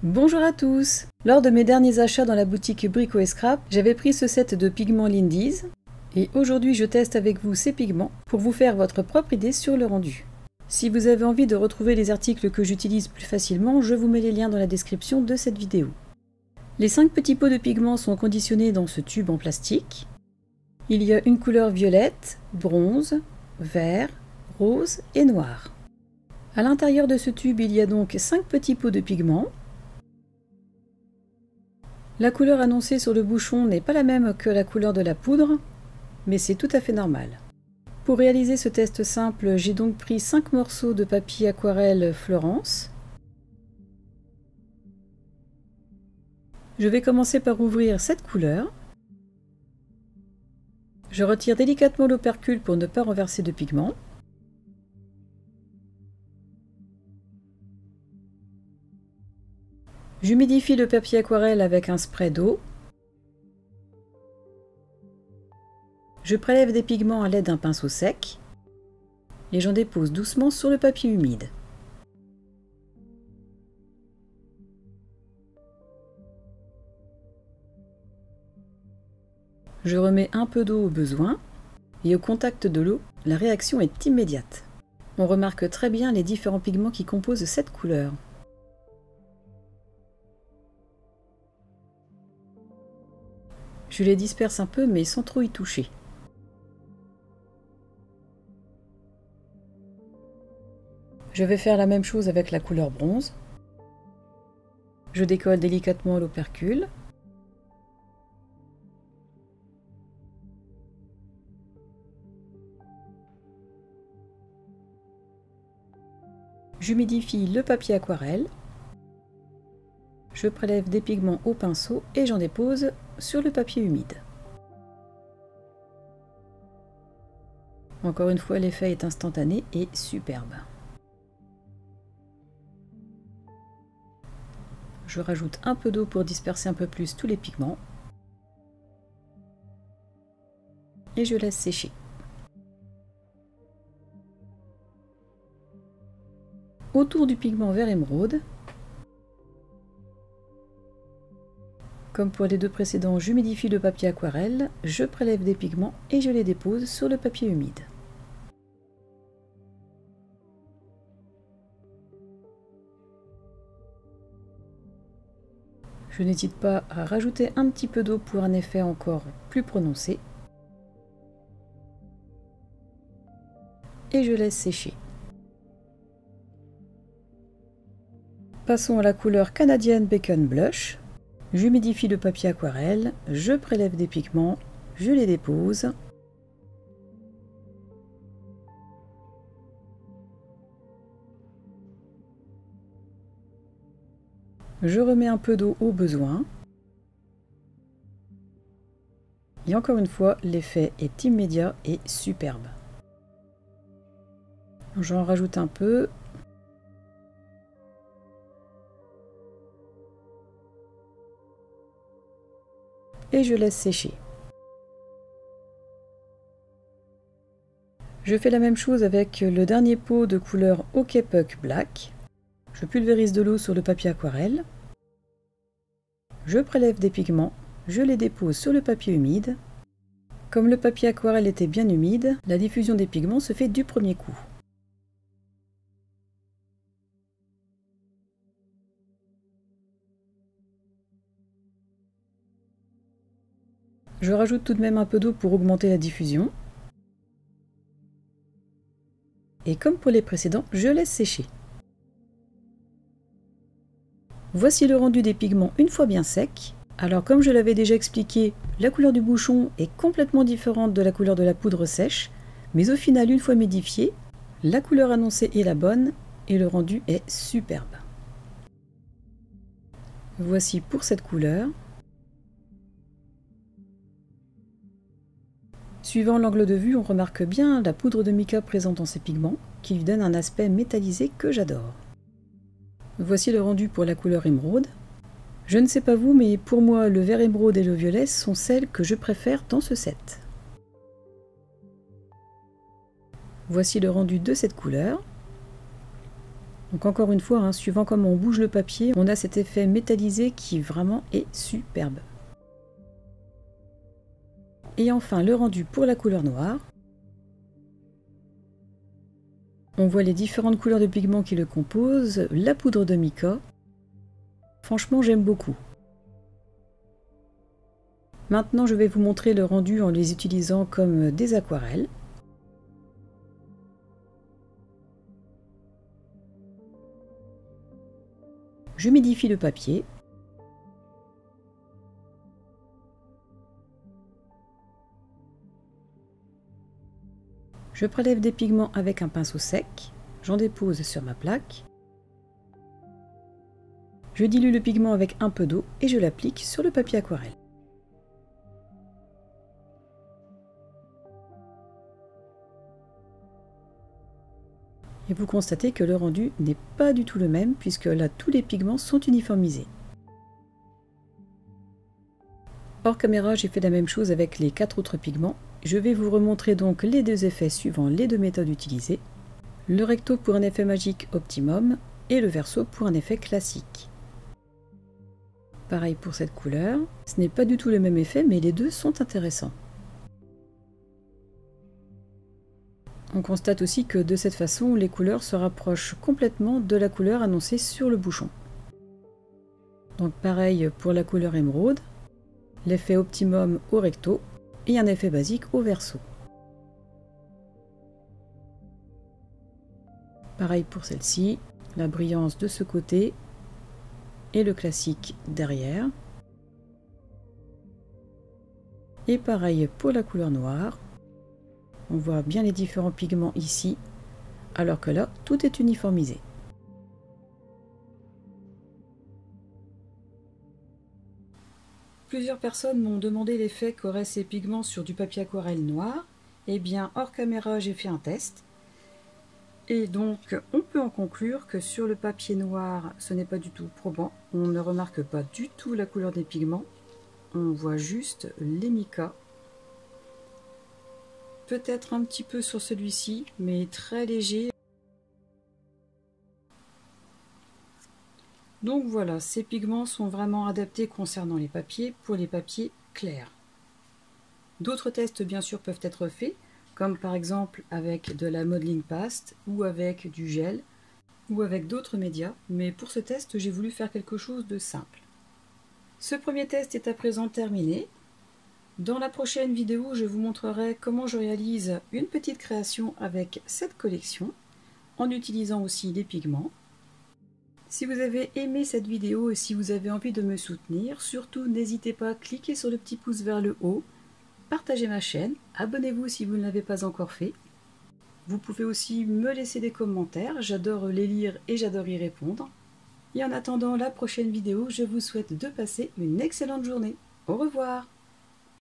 Bonjour à tous! Lors de mes derniers achats dans la boutique Brico & Scrap, j'avais pris ce set de pigments Lindy's et aujourd'hui je teste avec vous ces pigments pour vous faire votre propre idée sur le rendu. Si vous avez envie de retrouver les articles que j'utilise plus facilement, je vous mets les liens dans la description de cette vidéo. Les 5 petits pots de pigments sont conditionnés dans ce tube en plastique. Il y a une couleur violette, bronze, vert, rose et noir. À l'intérieur de ce tube, il y a donc 5 petits pots de pigments. La couleur annoncée sur le bouchon n'est pas la même que la couleur de la poudre, mais c'est tout à fait normal. Pour réaliser ce test simple, j'ai donc pris 5 morceaux de papier aquarelle Florence. Je vais commencer par ouvrir cette couleur. Je retire délicatement l'opercule pour ne pas renverser de pigment. J'humidifie le papier aquarelle avec un spray d'eau. Je prélève des pigments à l'aide d'un pinceau sec et j'en dépose doucement sur le papier humide. Je remets un peu d'eau au besoin et au contact de l'eau, la réaction est immédiate. On remarque très bien les différents pigments qui composent cette couleur. Je les disperse un peu mais sans trop y toucher. Je vais faire la même chose avec la couleur bronze. Je décolle délicatement l'opercule. J'humidifie le papier aquarelle. Je prélève des pigments au pinceau et j'en dépose sur le papier humide. Encore une fois, l'effet est instantané et superbe. Je rajoute un peu d'eau pour disperser un peu plus tous les pigments. Et je laisse sécher. Autour du pigment vert émeraude, comme pour les deux précédents, j'humidifie le papier aquarelle, je prélève des pigments et je les dépose sur le papier humide. Je n'hésite pas à rajouter un petit peu d'eau pour un effet encore plus prononcé. Et je laisse sécher. Passons à la couleur Canadian Bacon Blush. J'humidifie le papier aquarelle, je prélève des pigments, je les dépose. Je remets un peu d'eau au besoin. Et encore une fois, l'effet est immédiat et superbe. J'en rajoute un peu. Et je laisse sécher. Je fais la même chose avec le dernier pot de couleur OK Puck Black. Je pulvérise de l'eau sur le papier aquarelle. Je prélève des pigments, je les dépose sur le papier humide. Comme le papier aquarelle était bien humide, la diffusion des pigments se fait du premier coup. Je rajoute tout de même un peu d'eau pour augmenter la diffusion. Et comme pour les précédents, je laisse sécher. Voici le rendu des pigments une fois bien sec. Alors comme je l'avais déjà expliqué, la couleur du bouchon est complètement différente de la couleur de la poudre sèche, mais au final, une fois humidifié, la couleur annoncée est la bonne et le rendu est superbe. Voici pour cette couleur. Suivant l'angle de vue, on remarque bien la poudre de mica présente dans ces pigments, qui lui donne un aspect métallisé que j'adore. Voici le rendu pour la couleur émeraude. Je ne sais pas vous, mais pour moi, le vert émeraude et le violet sont celles que je préfère dans ce set. Voici le rendu de cette couleur. Donc encore une fois, suivant comment on bouge le papier, on a cet effet métallisé qui vraiment est superbe. Et enfin le rendu pour la couleur noire. On voit les différentes couleurs de pigments qui le composent, la poudre de mica. Franchement, j'aime beaucoup. Maintenant, je vais vous montrer le rendu en les utilisant comme des aquarelles. J'humidifie le papier. Je prélève des pigments avec un pinceau sec. J'en dépose sur ma plaque. Je dilue le pigment avec un peu d'eau et je l'applique sur le papier aquarelle. Et vous constatez que le rendu n'est pas du tout le même puisque là tous les pigments sont uniformisés. Hors caméra, j'ai fait la même chose avec les 4 autres pigments. Je vais vous remontrer donc les deux effets suivant les deux méthodes utilisées. Le recto pour un effet magique optimum et le verso pour un effet classique. Pareil pour cette couleur. Ce n'est pas du tout le même effet mais les deux sont intéressants. On constate aussi que de cette façon, les couleurs se rapprochent complètement de la couleur annoncée sur le bouchon. Donc pareil pour la couleur émeraude, l'effet optimum au recto et un effet basique au verso. Pareil pour celle-ci, la brillance de ce côté et le classique derrière. Et pareil pour la couleur noire. On voit bien les différents pigments ici, alors que là, tout est uniformisé. Plusieurs personnes m'ont demandé l'effet qu'auraient ces pigments sur du papier aquarelle noir. Eh bien, hors caméra, j'ai fait un test. Et donc, on peut en conclure que sur le papier noir, ce n'est pas du tout probant. On ne remarque pas du tout la couleur des pigments. On voit juste les micas. Peut-être un petit peu sur celui-ci, mais très léger. Donc voilà, ces pigments sont vraiment adaptés concernant les papiers pour les papiers clairs. D'autres tests bien sûr peuvent être faits, comme par exemple avec de la modeling paste ou avec du gel ou avec d'autres médias, mais pour ce test j'ai voulu faire quelque chose de simple. Ce premier test est à présent terminé. Dans la prochaine vidéo, je vous montrerai comment je réalise une petite création avec cette collection, en utilisant aussi les pigments. Si vous avez aimé cette vidéo et si vous avez envie de me soutenir, surtout n'hésitez pas à cliquer sur le petit pouce vers le haut, partagez ma chaîne, abonnez-vous si vous ne l'avez pas encore fait. Vous pouvez aussi me laisser des commentaires, j'adore les lire et j'adore y répondre. Et en attendant la prochaine vidéo, je vous souhaite de passer une excellente journée. Au revoir!